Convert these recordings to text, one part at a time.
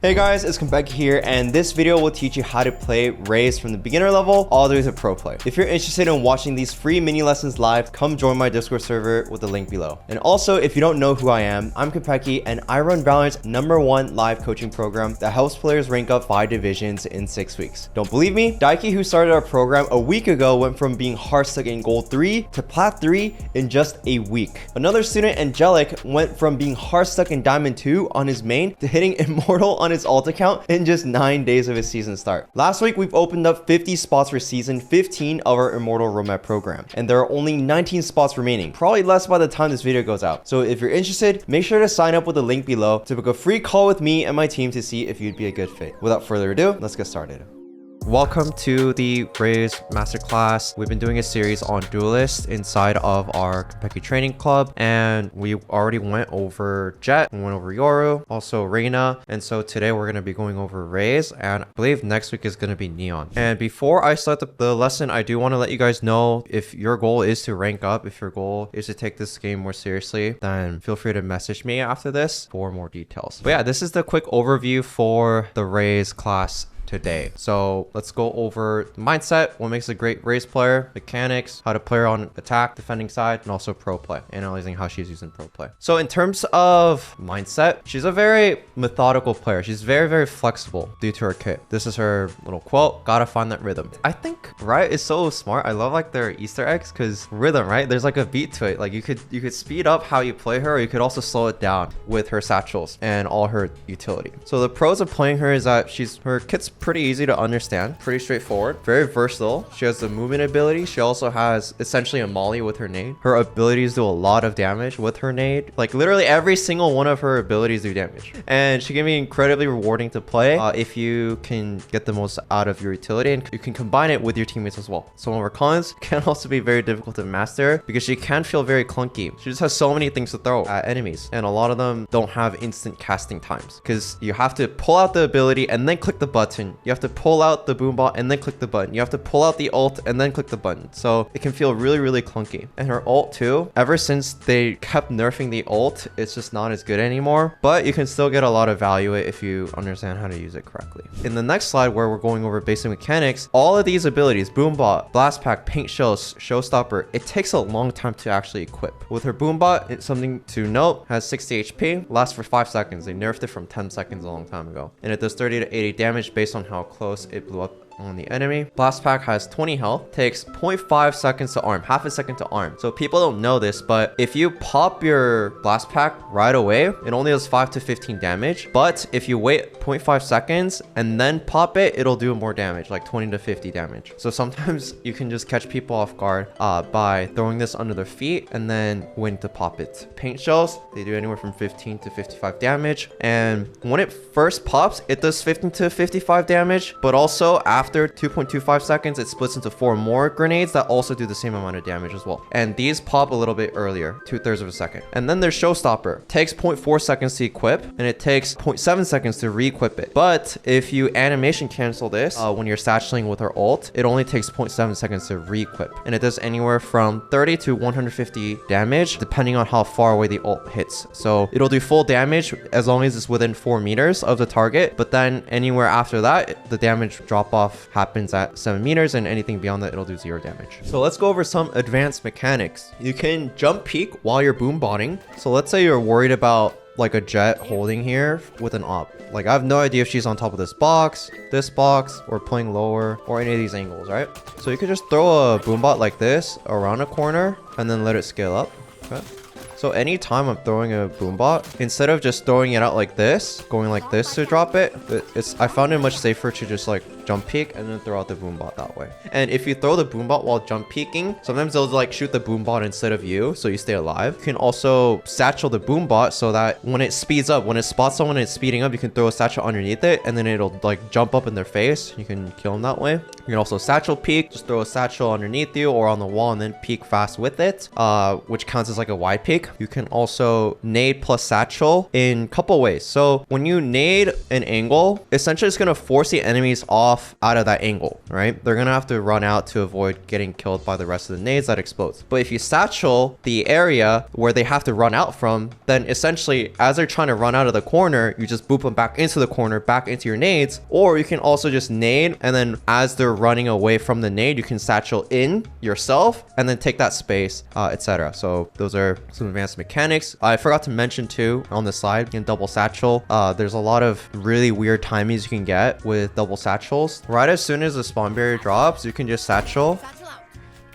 Hey guys, it's Becky here, and this video will teach you how to play Raze from the beginner level all the way to pro play. If you're interested in watching these free mini lessons live, come join my Discord server with the link below. And also, if you don't know who I am, I'm Becky, and I run Valorant's #1 live coaching program that helps players rank up 5 divisions in 6 weeks. Don't believe me? Daiki, who started our program a week ago, went from being hard stuck in gold 3 to plat 3 in just a week. Another student, Angelic, went from being hard stuck in diamond 2 on his main to hitting Immortal on his ult account in just 9 days of his season start. Last week, we've opened up 50 spots for season 15 of our Immortal roadmap program, and there are only 19 spots remaining, probably less by the time this video goes out. So if you're interested, make sure to sign up with the link below to book a free call with me and my team to see if you'd be a good fit. Without further ado, let's get started. Welcome to the Raze Masterclass. We've been doing a series on duelists inside of our Becky training club, and we already went over Jet, we went over Yoru, also Reina, and so today we're going to be going over Raze, and I believe next week is going to be Neon. And before I start the lesson, I do want to let you guys know, if your goal is to rank up, if your goal is to take this game more seriously, then feel free to message me after this for more details. But yeah, this is the quick overview for the Raze class today. So let's go over the mindset, what makes a great Raze player, mechanics, how to play her on attack, defending side, and also pro play, analyzing how she's using pro play. So in terms of mindset, she's a very methodical player. She's very flexible due to her kit. This is her little quote, gotta find that rhythm. I think Riot is so smart. I love like their Easter eggs, because rhythm, right? There's like a beat to it. Like you could speed up how you play her, or you could also slow it down with her satchels and all her utility. So the pros of playing her is that her kit's pretty easy to understand, pretty straightforward, very versatile. She has the movement ability. She also has essentially a molly with her nade. Her abilities do a lot of damage with her nade. Like literally every single one of her abilities do damage, and she can be incredibly rewarding to play if you can get the most out of your utility, and you can combine it with your teammates as well. Some of her cons can also be very difficult to master because she can feel very clunky. She just has so many things to throw at enemies, and a lot of them don't have instant casting times because you have to pull out the ability and then click the button. You have to pull out the boombot and then click the button. You have to pull out the ult and then click the button. So it can feel really clunky. And her ult too, ever since they kept nerfing the ult, it's just not as good anymore, but you can still get a lot of value if you understand how to use it correctly. In the next slide, where we're going over basic mechanics, all of these abilities, boombot, blast pack, paint shells, showstopper, it takes a long time to actually equip. With her boombot, it's something to note, has 60 HP, lasts for 5 seconds. They nerfed it from 10 seconds a long time ago, and it does 30 to 80 damage based on how close it blew up on the enemy. Blast pack has 20 health, takes 0.5 seconds to arm, half a second to arm. So people don't know this, but if you pop your blast pack right away, it only does 5 to 15 damage. But if you wait 0.5 seconds and then pop it, it'll do more damage, like 20 to 50 damage. So sometimes you can just catch people off guard by throwing this under their feet and then waiting to pop it. Paint shells, they do anywhere from 15 to 55 damage. And when it first pops, it does 15 to 55 damage, but also after 2.25 seconds, it splits into 4 more grenades that also do the same amount of damage as well. And these pop a little bit earlier, 2/3 of a second. And then there's showstopper. Takes 0.4 seconds to equip, and it takes 0.7 seconds to re-equip it. But if you animation cancel this when you're satcheling with her ult, it only takes 0.7 seconds to re-equip. And it does anywhere from 30 to 150 damage, depending on how far away the ult hits. So it'll do full damage as long as it's within 4 meters of the target, but then anywhere after that, the damage drop off happens at 7 meters, and anything beyond that, it'll do 0 damage. So let's go over some advanced mechanics. You can jump peek while you're boom botting. So let's say you're worried about like a Jet holding here with an op. Like I have no idea if she's on top of this box, or playing lower, or any of these angles, right? So you could just throw a boombot like this around a corner and then let it scale up. Okay. So anytime I'm throwing a boombot, instead of just throwing it out like this, going like this to drop it, I found it much safer to just like jump peek and then throw out the boombot that way. And if you throw the boombot while jump peeking, sometimes they'll like shoot the boombot instead of you, so you stay alive. You can also satchel the boombot so that when it speeds up, when it spots someone and it's speeding up, you can throw a satchel underneath it and then it'll like jump up in their face. You can kill them that way. You can also satchel peek, just throw a satchel underneath you or on the wall and then peek fast with it, which counts as like a wide peek. You can also nade plus satchel in a couple ways. So when you nade an angle, essentially it's going to force the enemies off off out of that angle, right? They're gonna have to run out to avoid getting killed by the rest of the nades that explodes. But if you satchel the area where they have to run out from, then essentially as they're trying to run out of the corner, you just boop them back into the corner, back into your nades. Or you can also just nade, and then as they're running away from the nade, you can satchel in yourself and then take that space, etc. So those are some advanced mechanics. I forgot to mention too on the slide, you can double satchel. There's a lot of really weird timings you can get with double satchels. Right as soon as the spawn barrier drops, you can just satchel,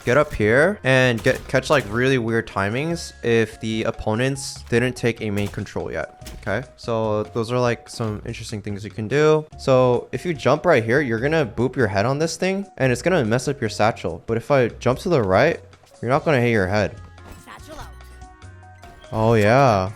get up here, and catch like really weird timings if the opponents didn't take a main control yet. Okay, so those are like some interesting things you can do. So if you jump right here, you're gonna boop your head on this thing and it's gonna mess up your satchel. But if I jump to the right, you're not gonna hit your head. Oh yeah.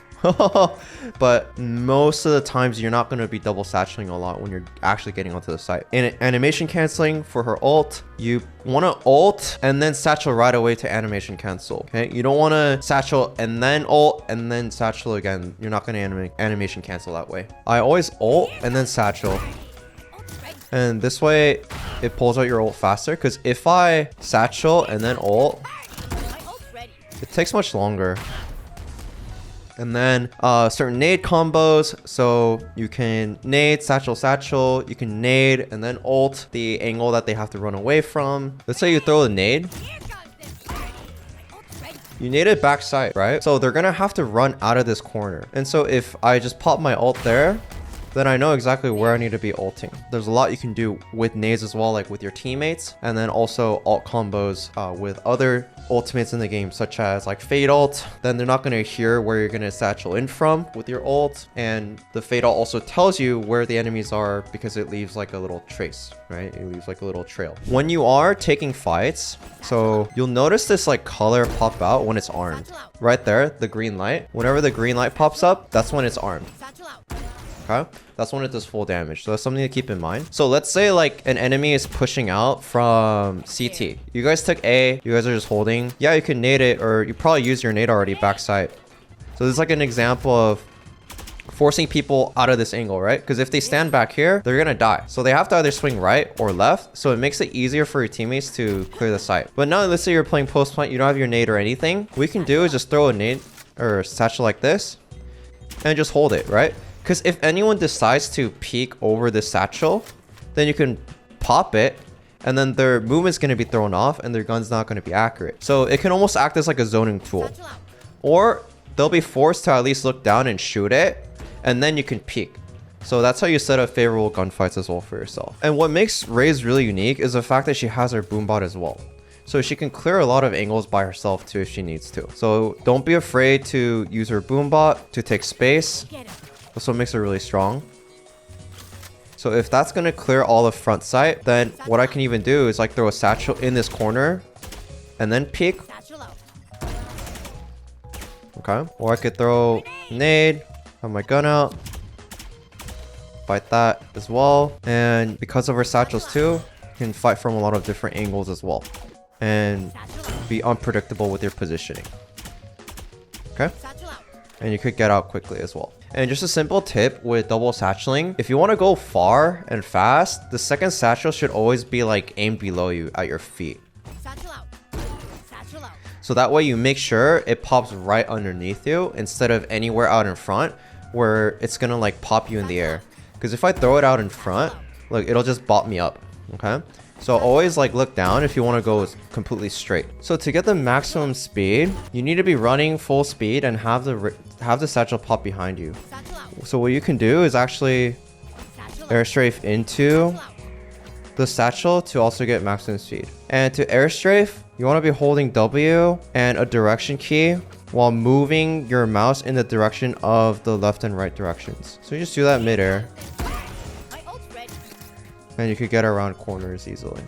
But most of the times you're not going to be double satcheling a lot when you're actually getting onto the site. In animation canceling for her ult, you want to ult and then satchel right away to animation cancel. Okay, you don't want to satchel and then ult and then satchel again. You're not going to animation cancel that way. I always ult and then satchel, and this way it pulls out your ult faster, because if I satchel and then ult, it takes much longer. And then certain nade combos, so you can nade, satchel, satchel, you can nade and then ult the angle that they have to run away from. Let's say you throw a nade, you nade it backside, right? So they're gonna have to run out of this corner. And so if I just pop my ult there, then I know exactly where I need to be ulting. There's a lot you can do with nades as well, like with your teammates, and then also ult combos with other ultimates in the game, such as like fade ult. Then they're not going to hear where you're going to satchel in from with your ult, and the fade ult also tells you where the enemies are because it leaves like a little trace, right? It leaves like a little trail. When you are taking fights, so you'll notice this like color pop out when it's armed. Right there, the green light. Whenever the green light pops up, that's when it's armed. Okay, that's when it does full damage. So that's something to keep in mind. So let's say like an enemy is pushing out from CT. You guys took A, you guys are just holding. Yeah, you can nade it, or you probably use your nade already backside. So this is like an example of forcing people out of this angle, right? Because if they stand back here, they're gonna die. So they have to either swing right or left. So it makes it easier for your teammates to clear the site. But now let's say you're playing post plant, you don't have your nade or anything. What we can do is just throw a nade or satchel like this and just hold it, right? Because if anyone decides to peek over the satchel, then you can pop it, and then their movement's going to be thrown off and their gun's not going to be accurate. So it can almost act as like a zoning tool. Or they'll be forced to at least look down and shoot it, and then you can peek. So that's how you set up favorable gunfights as well for yourself. And what makes Raze really unique is the fact that she has her boombot as well. So she can clear a lot of angles by herself too if she needs to. So don't be afraid to use her boombot to take space. That's what makes her really strong. So if that's going to clear all the front sight, then what I can even do is like throw a satchel in this corner and then peek. Okay. Or I could throw nade, have my gun out, fight that as well. And because of her satchels too, you can fight from a lot of different angles as well and be unpredictable with your positioning. Okay. And you could get out quickly as well. And just a simple tip with double satcheling, if you want to go far and fast, the second satchel should always be like aimed below you at your feet. So that way you make sure it pops right underneath you instead of anywhere out in front where it's gonna like pop you in the air. Because if I throw it out in front, look, it'll just bop me up. Okay. So always like look down if you want to go completely straight. So to get the maximum speed, you need to be running full speed and have the satchel pop behind you. So what you can do is actually airstrafe into the satchel to also get maximum speed. And to airstrafe, you want to be holding W and a direction key while moving your mouse in the direction of the left and right directions. So you just do that midair. And you could get around corners easily.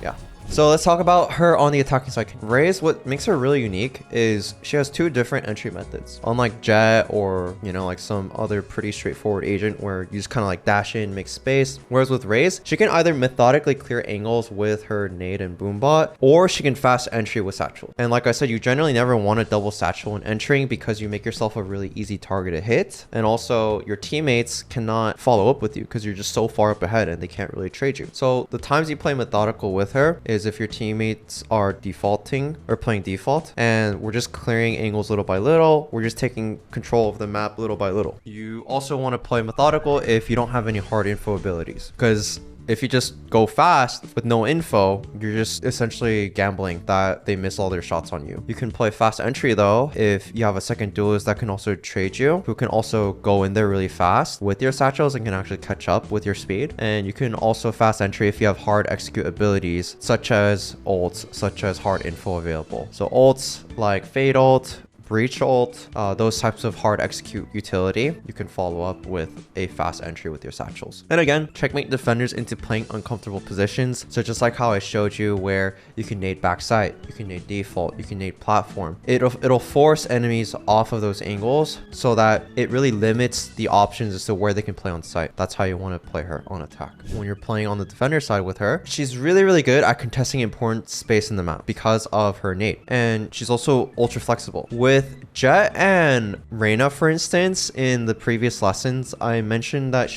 Yeah. So let's talk about her on the attacking side. Raze, what makes her really unique is she has two different entry methods. Unlike Jet or, you know, like some other pretty straightforward agent where you just kind of like dash in, make space. Whereas with Raze, she can either methodically clear angles with her nade and boombot, or she can fast entry with satchel. And like I said, you generally never want to double satchel when entering because you make yourself a really easy target to hit. And also your teammates cannot follow up with you because you're just so far up ahead and they can't really trade you. So the times you play methodical with her is if your teammates are defaulting or playing default and we're just clearing angles little by little, we're just taking control of the map little by little. You also want to play methodical if you don't have any hard info abilities, because if you just go fast with no info, you're just essentially gambling that they miss all their shots on you. You can play fast entry though if you have a second duelist that can also trade you, who can also go in there really fast with your satchels and can actually catch up with your speed. And you can also fast entry if you have hard execute abilities such as ults, such as hard info available. So ults like Fade ult, Breach ult, those types of hard execute utility, you can follow up with a fast entry with your satchels. And again, checkmate defenders into playing uncomfortable positions. So just like how I showed you where you can nade backside, you can nade default, you can nade platform. It'll force enemies off of those angles so that it really limits the options as to where they can play on site. That's how you want to play her on attack. When you're playing on the defender side with her, she's really good at contesting important space in the map because of her nade. And she's also ultra flexible. With Jet and Reyna, for instance, in the previous lessons, I mentioned that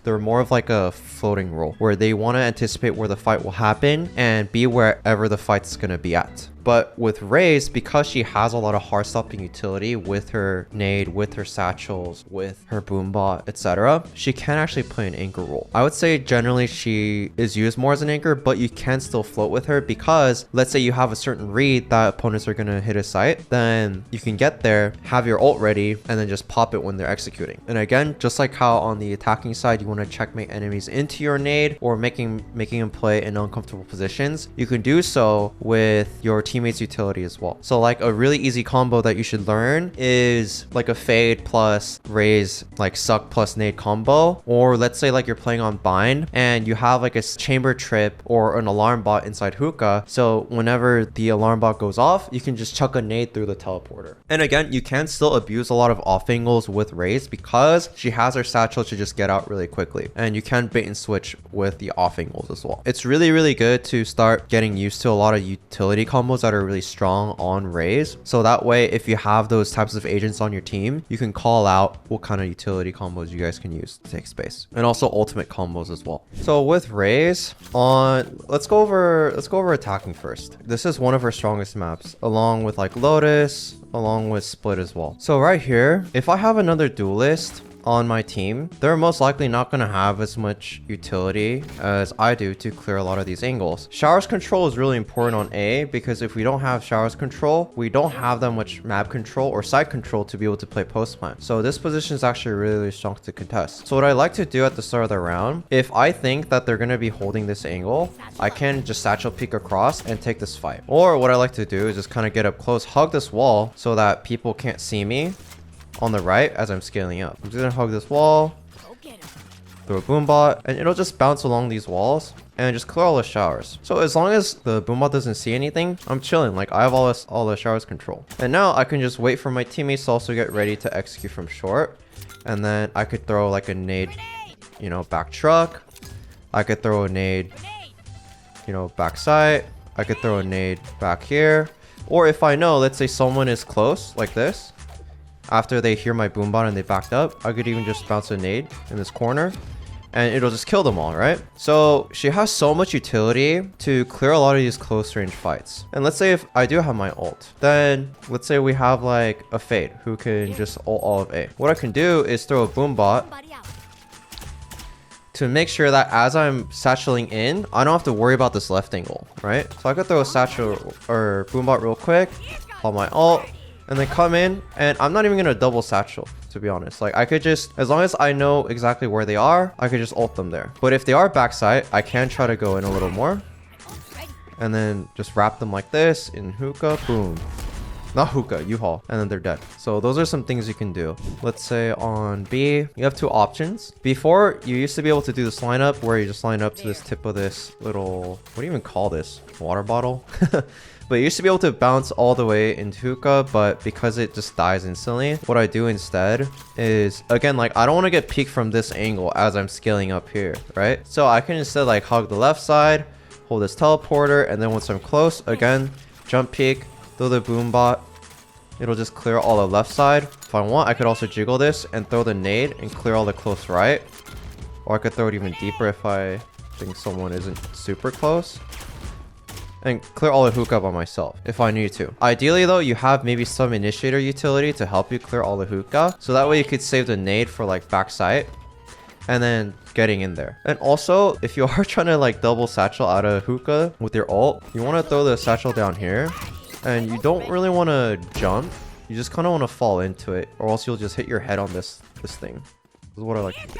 they're more of like a floating role where they want to anticipate where the fight will happen and be wherever the fight's going to be at. But with Raze, because she has a lot of hard stopping utility with her nade, with her satchels, with her boombot, etc., she can actually play an anchor role. I would say generally she is used more as an anchor, but you can still float with her because let's say you have a certain read that opponents are going to hit a site, then you can get there, have your ult ready, and then just pop it when they're executing. And again, just like how on the attacking side, you want to checkmate enemies into your nade or making them play in uncomfortable positions, you can do so with your teammates utility as well. So like a really easy combo that you should learn is like a Fade plus Raze, like suck plus nade combo. Or let's say like you're playing on bind and you have like a chamber trip or an alarm bot inside hookah, so whenever the alarm bot goes off, you can just chuck a nade through the teleporter. And again, you can still abuse a lot of off angles with Raze because she has her satchel to just get out really quickly, and you can bait and switch with the off angles as well. It's really good to start getting used to a lot of utility combos that are really strong on Raze, so that way if you have those types of agents on your team, you can call out what kind of utility combos you guys can use to take space, and also ultimate combos as well. So with Raze, let's go over attacking first. This is one of her strongest maps, along with like Lotus, along with Split as well. So right here, if I have another duelist on my team, they're most likely not going to have as much utility as I do to clear a lot of these angles. Showers control is really important on A because if we don't have showers control, we don't have that much map control or side control to be able to play post plant. So this position is actually really strong to contest. So what I like to do at the start of the round, if I think that they're going to be holding this angle, I can just satchel peek across and take this fight. Or what I like to do is just kind of get up close, hug this wall so that people can't see me on the right as I'm scaling up. I'm just gonna hug this wall, throw a boombot, and it'll just bounce along these walls and just clear all the showers. So as long as the boombot doesn't see anything, I'm chilling. Like I have all the showers control. And now I can just wait for my teammates to also get ready to execute from short. And then I could throw like a nade, you know, back truck. I could throw a nade, you know, backside. I could throw a nade back here. Or if I know, let's say someone is close like this, after they hear my boombot and they backed up, I could even just bounce a nade in this corner and it'll just kill them all, right? So she has so much utility to clear a lot of these close range fights. And let's say if I do have my ult, then let's say we have like a Fade who can just ult all of A. What I can do is throw a boombot to make sure that as I'm satcheling in, I don't have to worry about this left angle, right? So I could throw a satchel or boombot real quick, hold my ult, and then come in, and I'm not even gonna double satchel, to be honest. Like I could just, as long as I know exactly where they are, I could just ult them there. But if they are backside, I can try to go in a little more and then just wrap them like this in hookah, boom. Not hookah, U-Haul, and then they're dead. So those are some things you can do. Let's say on B, you have two options. Before, you used to be able to do this lineup where you just line up to this tip of this little, what do you even call this? Water bottle? But you used to be able to bounce all the way into hookah, but because it just dies instantly, what I do instead is, again, like I don't want to get peeked from this angle as I'm scaling up here, right? So I can instead like hug the left side, hold this teleporter, and then once I'm close, again, jump peek, throw the boom bot. It'll just clear all the left side. If I want, I could also jiggle this and throw the nade and clear all the close right. Or I could throw it even deeper if I think someone isn't super close. And clear all the hookah by myself if I need to. Ideally though, you have maybe some initiator utility to help you clear all the hookah. So that way you could save the nade for like backside and then getting in there. And also, if you are trying to like double satchel out of hookah with your ult, you want to throw the satchel down here. And you don't really want to jump. You just kind of want to fall into it, or else you'll just hit your head on this thing. This is what I like to do.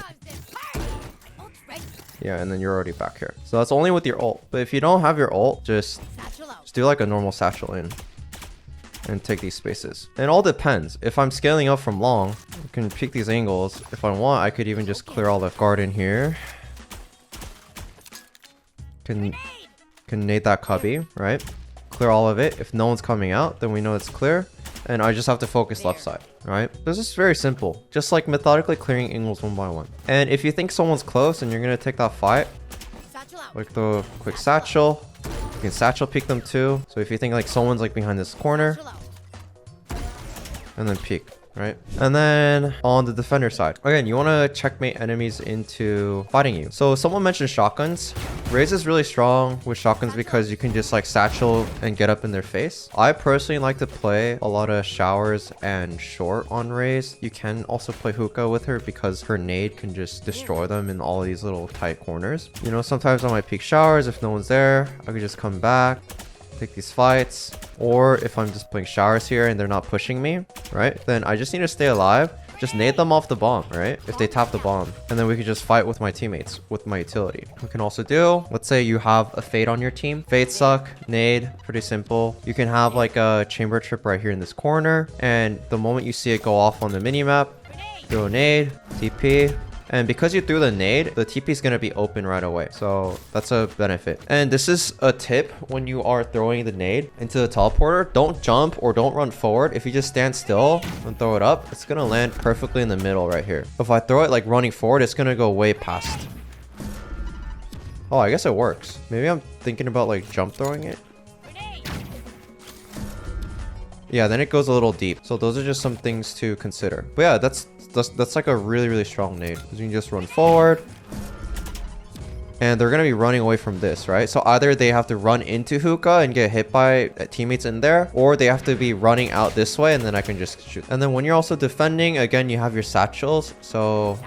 Yeah, and then you're already back here. So that's only with your ult. But if you don't have your ult, just do like a normal satchel in and take these spaces. It all depends. If I'm scaling up from long, I can pick these angles. If I want, I could even just clear all the guard in here. Can nade that cubby, right? Clear all of it. If no one's coming out, then we know it's clear. And I just have to focus left side, right? This is very simple. Just like methodically clearing angles one by one. And if you think someone's close and you're going to take that fight, like the quick satchel, you can satchel peek them too. So if you think like someone's like behind this corner, and then peek, right? And then on the defender side, again, you want to checkmate enemies into fighting you. So someone mentioned shotguns. Raze is really strong with shotguns because you can just like satchel and get up in their face. I personally like to play a lot of showers and short on Raze. You can also play hookah with her because her nade can just destroy them in all these little tight corners. You know, sometimes I might peek showers. If no one's there, I could just come back, take these fights. Or if I'm just playing showers here and they're not pushing me, right? Then I just need to stay alive. Just nade them off the bomb, right? If they tap the bomb. And then we can just fight with my teammates with my utility. We can also do, let's say you have a fade on your team. Fade suck, nade, pretty simple. You can have like a chamber trip right here in this corner. And the moment you see it go off on the minimap, throw a nade, TP. And because you threw the nade, the TP is going to be open right away. So that's a benefit. And this is a tip when you are throwing the nade into the teleporter. Don't jump or don't run forward. If you just stand still and throw it up, it's going to land perfectly in the middle right here. If I throw it like running forward, it's going to go way past. Oh, I guess it works. Maybe I'm thinking about like jump throwing it. Yeah, then it goes a little deep. So those are just some things to consider. But yeah, that's like a really strong nade. Because you can just run forward. And they're going to be running away from this, right? So either they have to run into hookah and get hit by teammates in there, or they have to be running out this way and then I can just shoot. And then when you're also defending, again, you have your satchels. So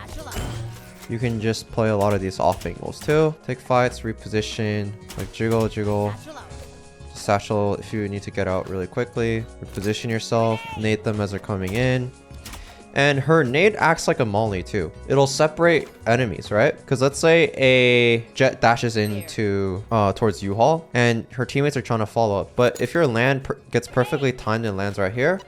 you can just play a lot of these off angles too. Take fights, reposition, like jiggle. Satchel if you need to get out really quickly. Reposition yourself, nade them as they're coming in. And her nade acts like a molly too. It'll separate enemies, right? Because let's say a jet dashes into towards U-Haul and her teammates are trying to follow up. But if your land gets perfectly timed and lands right here,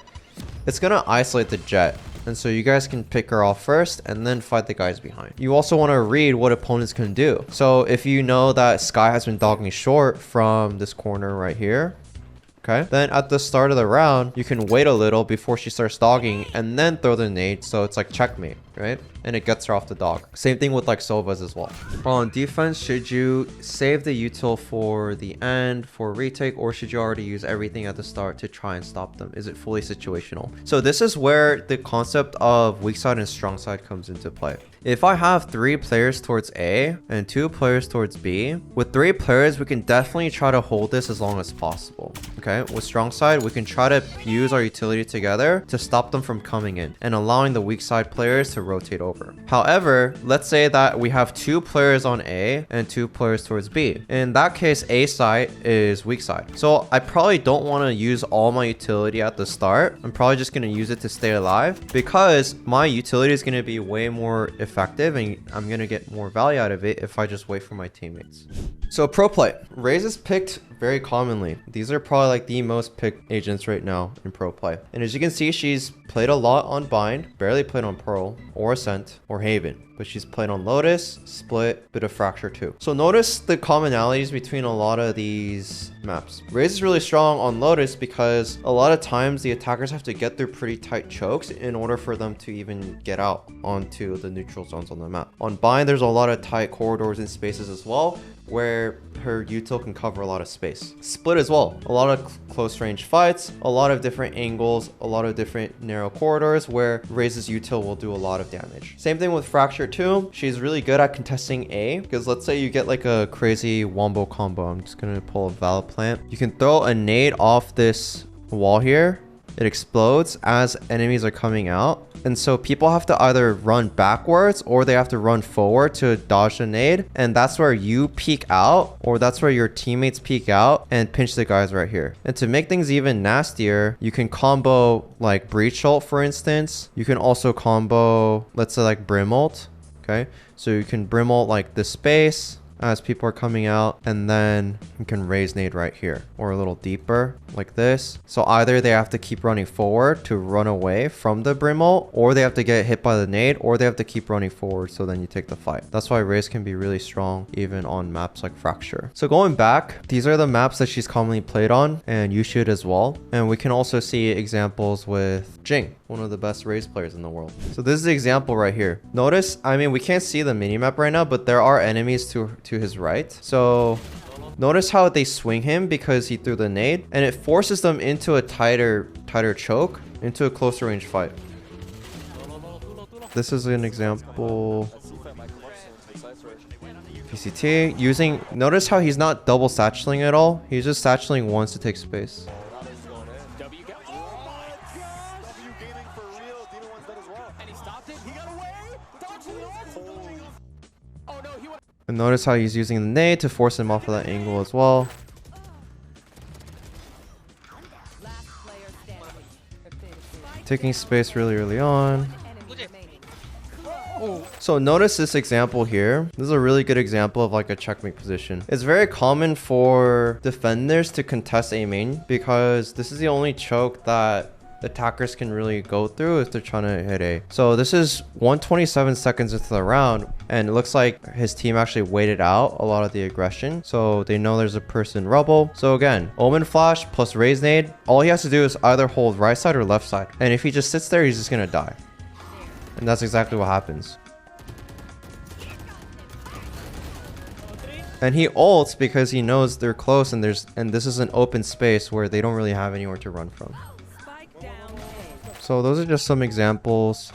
it's gonna isolate the jet. And so you guys can pick her off first and then fight the guys behind. You also want to read what opponents can do. So if you know that Sky has been dogging short from this corner right here, okay, then at the start of the round, you can wait a little before she starts dogging and then throw the nade. So it's like checkmate, right? And it gets her off the dog. Same thing with like Sova's as well. On defense, should you save the util for the end for retake, or should you already use everything at the start to try and stop them? Is it fully situational? So this is where the concept of weak side and strong side comes into play. If I have 3 players towards A and 2 players towards B, with 3 players, we can definitely try to hold this as long as possible. Okay, with strong side, we can try to use our utility together to stop them from coming in and allowing the weak side players to rotate over. However, let's say that we have 2 players on A and 2 players towards B. In that case, A side is weak side. So I probably don't want to use all my utility at the start. I'm probably just going to use it to stay alive because my utility is going to be way more effective and I'm going to get more value out of it if I just wait for my teammates. So pro play. Raze is picked very commonly. These are probably like the most picked agents right now in pro play. And as you can see, she's played a lot on Bind, barely played on Pearl, or Ascent, or Haven. But she's played on Lotus, Split, bit of Fracture too. So notice the commonalities between a lot of these maps. Raze is really strong on Lotus because a lot of times the attackers have to get through pretty tight chokes in order for them to even get out onto the neutral zones on the map. On Bind, there's a lot of tight corridors and spaces as well, where her util can cover a lot of space. Split as well. A lot of close range fights, a lot of different angles, a lot of different narrow corridors where Raze's util will do a lot of damage. Same thing with Fracture too. She's really good at contesting A, because let's say you get like a crazy wombo combo. I'm just gonna pull a Val Plant. You can throw a nade off this wall here. It explodes as enemies are coming out. And so people have to either run backwards or they have to run forward to dodge the nade. And that's where you peek out, or that's where your teammates peek out and pinch the guys right here. And to make things even nastier, you can combo like Breach Ult, for instance. You can also combo, let's say like Brim Ult. Okay, so you can Brim Ult like this space as people are coming out, and then you can raise nade right here or a little deeper like this. So either they have to keep running forward to run away from the Brim Ult, or they have to get hit by the nade, or they have to keep running forward, so then you take the fight. That's why Raze can be really strong even on maps like Fracture. So going back, these are the maps that she's commonly played on, and you should as well. And we can also see examples with Jing, one of the best Raze players in the world. So this is the example right here. Notice, I mean, we can't see the minimap right now, but there are enemies to his right. So notice how they swing him because he threw the nade, and it forces them into a tighter choke, into a closer range fight. This is an example. PCT using, notice how he's not double satcheling at all. He's just satcheling once to take space. And notice how he's using the nade to force him off of that angle as well. Taking space really early on. So notice this example here. This is a really good example of like a checkmate position. It's very common for defenders to contest A main because this is the only choke that attackers can really go through if they're trying to hit A. So this is 127 seconds into the round, and it looks like his team actually waited out a lot of the aggression, so they know there's a person rubble. So again, Omen Flash plus Raze Nade, all he has to do is either hold right side or left side, and if he just sits there, he's just gonna die. And that's exactly what happens. And he ults because he knows they're close, and this is an open space where they don't really have anywhere to run from. So those are just some examples.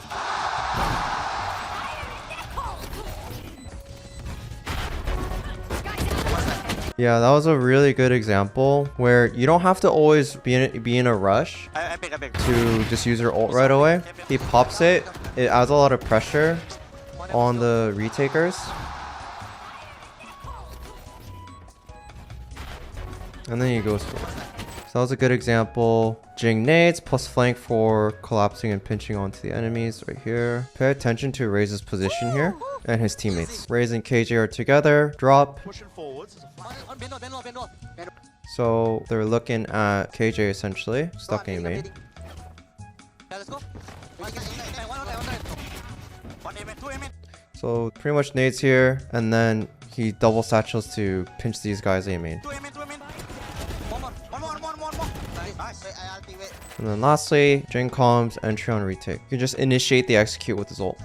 Yeah, that was a really good example where you don't have to always be in a rush to just use your ult right away. He pops it. It adds a lot of pressure on the retakers. And then he goes for it. So that was a good example. Jing nades plus flank for collapsing and pinching onto the enemies right here. Pay attention to Raze's position here and his teammates. Raze and KJ are together. Drop. So they're looking at KJ essentially. Stuck in main. So pretty much nades here, and then he double satchels to pinch these guys A main. And then lastly, Jing calms, entry on retake. You can just initiate the execute with his ult.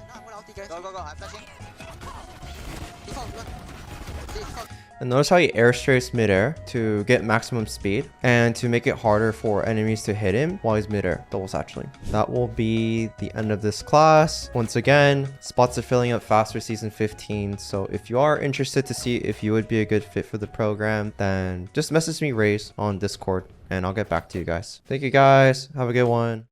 And notice how he air strafes midair to get maximum speed and to make it harder for enemies to hit him while he's midair, double satcheling. That will be the end of this class. Once again, spots are filling up faster season 15. So if you are interested to see if you would be a good fit for the program, then just message me Raze on Discord and I'll get back to you guys. Thank you guys. Have a good one.